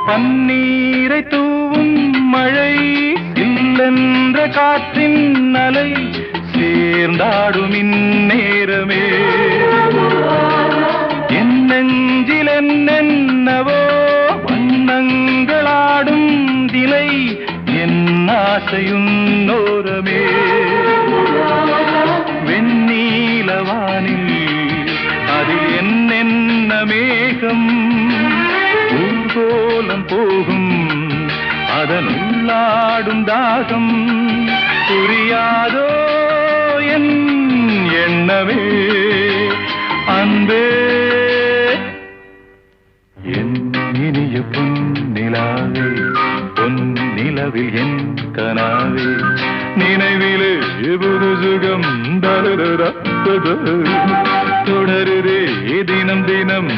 பன்னீரை தூவும் மழை இல்லென்ற காற்றின் அலை சேர்ந்தாடும் இந்நேரமே என் நெஞ்சில் என்னென்னவோ வண்ணங்களாடும் திலை என் ஆசையும் நோரமே வெண்ணீலவானில் அதில் என்னென்ன மேகம் ஊர்கோலம் போகும் அதனுள்ளாடும் தாகம் புரியாதோ என் எண்ணமே அன்பே என் இனிய பொன்னிலாவே பொன்னிலவில் என் கனாவே நினைவிலே புது சுகம் தொடருதே தினம் தினம்